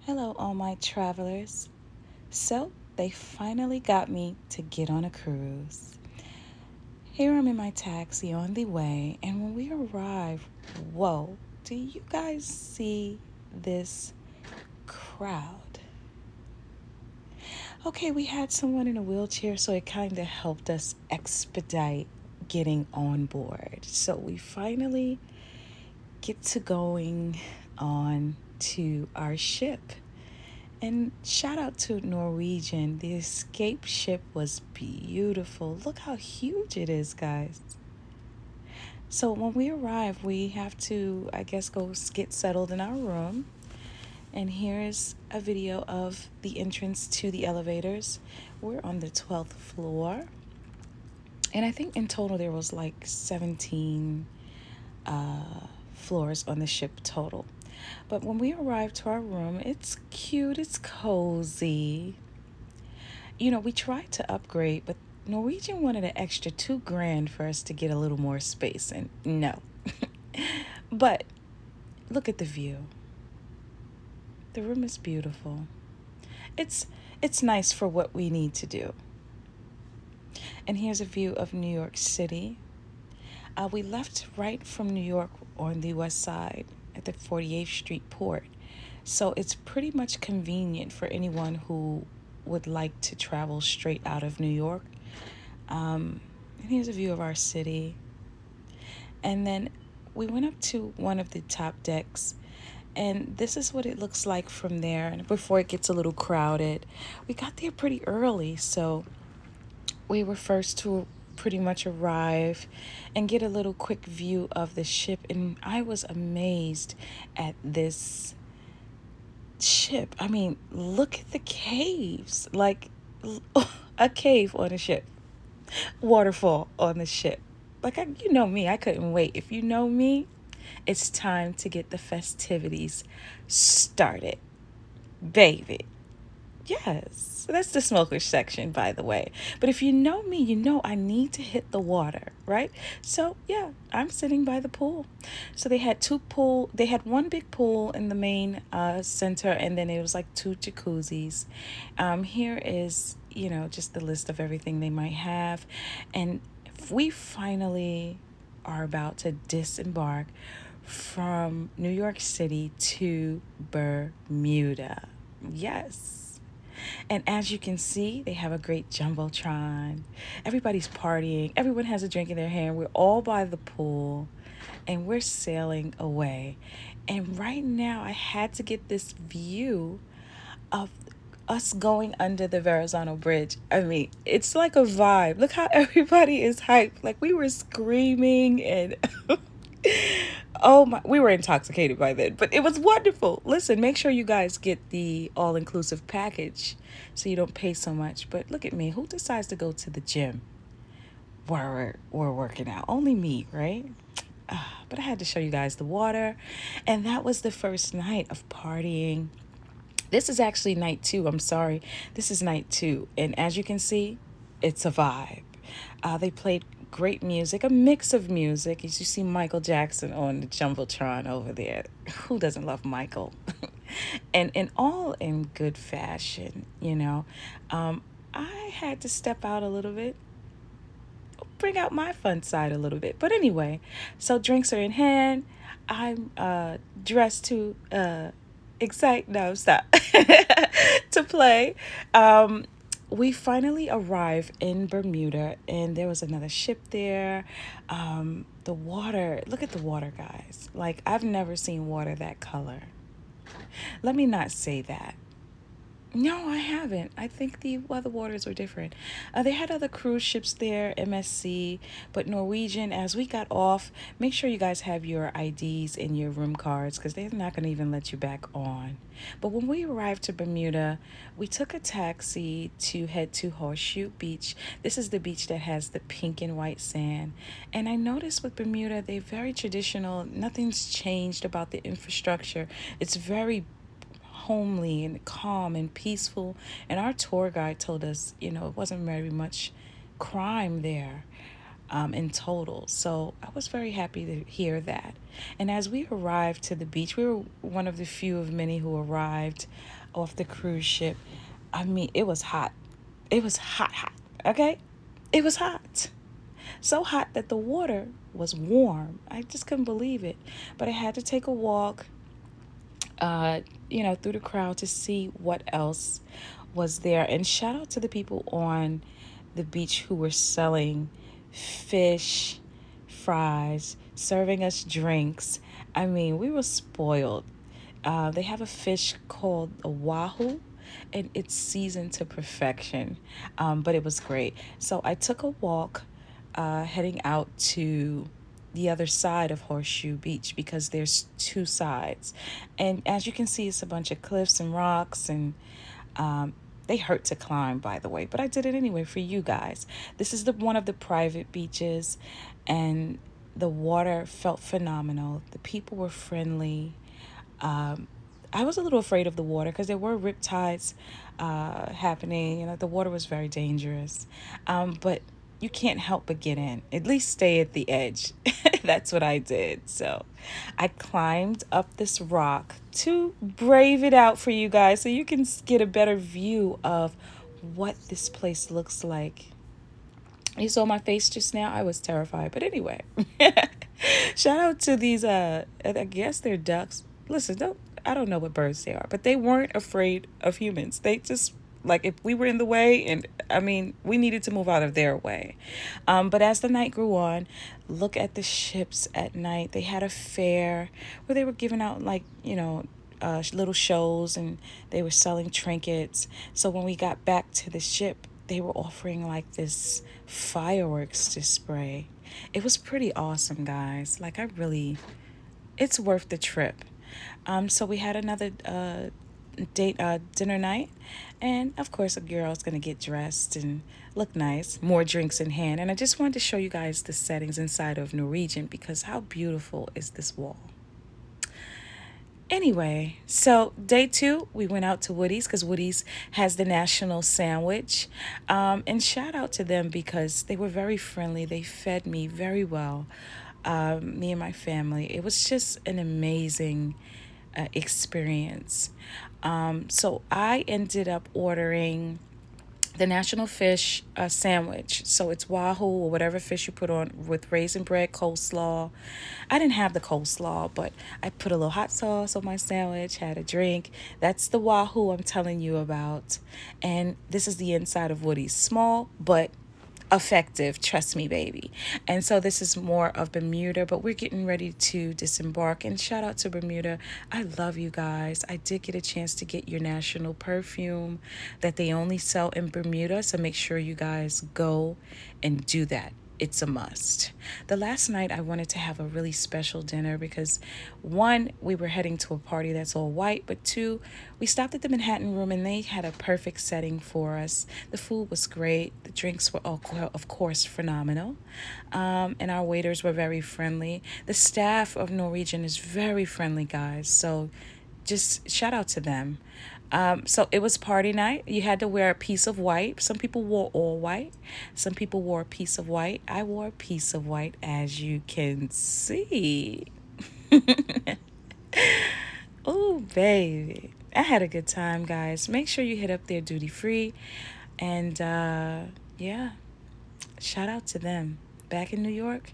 Hello, all my travelers. So, they finally got me to get on a cruise. Here I'm in my taxi on the way, and when we arrive, whoa, do you guys see this crowd? Okay, we had someone in a wheelchair, so it kind of helped us expedite getting on board. So, we finally get to going on to our ship. And shout out to Norwegian. The escape ship was beautiful. Look how huge it is, guys. So when we arrive, we have to, I guess, go get settled in our room. And here's a video of the entrance to the elevators. We're on the 12th floor. And I think in total there was like 17 floors on the ship total. But when we arrived to our room, it's cute, it's cozy. We tried to upgrade, but Norwegian wanted an extra $2,000 for us to get a little more space, and no. But look at the view. The room is beautiful. It's it's nice for what we need to do. And here's a view of New York City. We left right from New York on the west side at the 48th Street port. So it's pretty much convenient for anyone who would like to travel straight out of New York. And here's a view of our city. And then we went up to one of the top decks. And this is what it looks like from there before it gets a little crowded. We got there pretty early, so we were first to pretty much arrive and get a little quick view of the ship. And I was amazed at this ship. I mean, look at the caves. Like a cave on a ship, waterfall on the ship. Like, you know me, I couldn't wait. If you know me, it's time to get the festivities started, baby. Yes, that's the smokers section, by the way. But if you know me, you know I need to hit the water, right? So yeah, I'm sitting by the pool. So they had one big pool in the main center, and then it was like two jacuzzis. Here is, just the list of everything they might have. And we finally are about to disembark from New York City to Bermuda. Yes. And as you can see, they have a great jumbotron. Everybody's partying. Everyone has a drink in their hand. We're all by the pool and we're sailing away. And right now, I had to get this view of us going under the Verrazano Bridge. I mean, it's like a vibe. Look how everybody is hyped. Like, we were screaming and oh my, we were intoxicated by then, but it was wonderful. Listen, make sure you guys get the all-inclusive package so you don't pay so much. But look at me, who decides to go to the gym while we're working out? Only me, right? But I had to show you guys the water, and that was the first night of partying. This is actually night two. I'm sorry. This is night two. And as you can see, it's a vibe. They played great music, a mix of music. As you see Michael Jackson on the Jumbotron over there. Who doesn't love Michael? And all in good fashion. I had to step out a little bit, bring out my fun side a little bit. But anyway, so drinks are in hand. I'm dressed to excite, no, stop, to play. We finally arrived in Bermuda, and there was another ship there. The water, look at the water, guys. Like, I've never seen water that color. Let me not say that. No, I haven't. I think the weather waters were different. They had other cruise ships there, MSC, but Norwegian, as we got off, make sure you guys have your IDs and your room cards because they're not going to even let you back on. But when we arrived to Bermuda, we took a taxi to head to Horseshoe Beach. This is the beach that has the pink and white sand. And I noticed with Bermuda, they're very traditional. Nothing's changed about the infrastructure. It's very homely and calm and peaceful. And our tour guide told us, it wasn't very much crime there. in total. So I was very happy to hear that. And as we arrived to the beach, we were one of the few of many who arrived off the cruise ship. I mean, it was hot. It was hot, hot. Okay? It was hot. So hot that the water was warm. I just couldn't believe it. But I had to take a walk, uh, through the crowd to see what else was there. And shout out to the people on the beach who were selling fish, fries, serving us drinks. I mean, we were spoiled. They have a fish called a wahoo, and it's seasoned to perfection. But it was great. So I took a walk, heading out to the other side of Horseshoe Beach because there's two sides. And as you can see, it's a bunch of cliffs and rocks, and they hurt to climb, by the way, but I did it anyway for you guys. This is the one of the private beaches, and the water felt phenomenal. The people were friendly. Um, I was a little afraid of the water because there were riptides happening. The water was very dangerous. But you can't help but get in. At least stay at the edge. That's what I did. So I climbed up this rock to brave it out for you guys so you can get a better view of what this place looks like. You saw my face just now. I was terrified. But anyway, shout out to these, I guess they're ducks. Listen, I don't know what birds they are, but they weren't afraid of humans. They just, like, if we were in the way, and I mean, we needed to move out of their way. But as the night grew on, look at the ships at night. They had a fair where they were giving out, like, little shows, and they were selling trinkets. So when we got back to the ship, they were offering like this fireworks display. It was pretty awesome, guys. Like, it's worth the trip. So we had another dinner night, and of course, a girl's gonna get dressed and look nice, more drinks in hand. And I just wanted to show you guys the settings inside of Norwegian because how beautiful is this wall? Anyway, so day 2, we went out to Woody's because Woody's has the national sandwich. And shout out to them because they were very friendly. They fed me very well, me and my family. It was just an amazing experience. So I ended up ordering the national fish sandwich. So it's wahoo or whatever fish you put on with raisin bread, coleslaw. I didn't have the coleslaw, but I put a little hot sauce on my sandwich, had a drink. That's the wahoo I'm telling you about. And this is the inside of Woody's. Small, but effective, trust me, baby. And so this is more of Bermuda, but we're getting ready to disembark. And shout out to Bermuda. I love you guys. I did get a chance to get your national perfume that they only sell in Bermuda, so make sure you guys go and do that. It's a must. The last night I wanted to have a really special dinner because 1, we were heading to a party that's all white, but 2, we stopped at the Manhattan Room and they had a perfect setting for us. The food was great. The drinks were, of course, phenomenal. And our waiters were very friendly. The staff of Norwegian is very friendly, guys. So just shout out to them. So it was party night. You had to wear a piece of white. Some people wore all white. Some people wore a piece of white. I wore a piece of white, as you can see. Oh, baby. I had a good time, guys. Make sure you hit up their duty free. And yeah, shout out to them. Back in New York,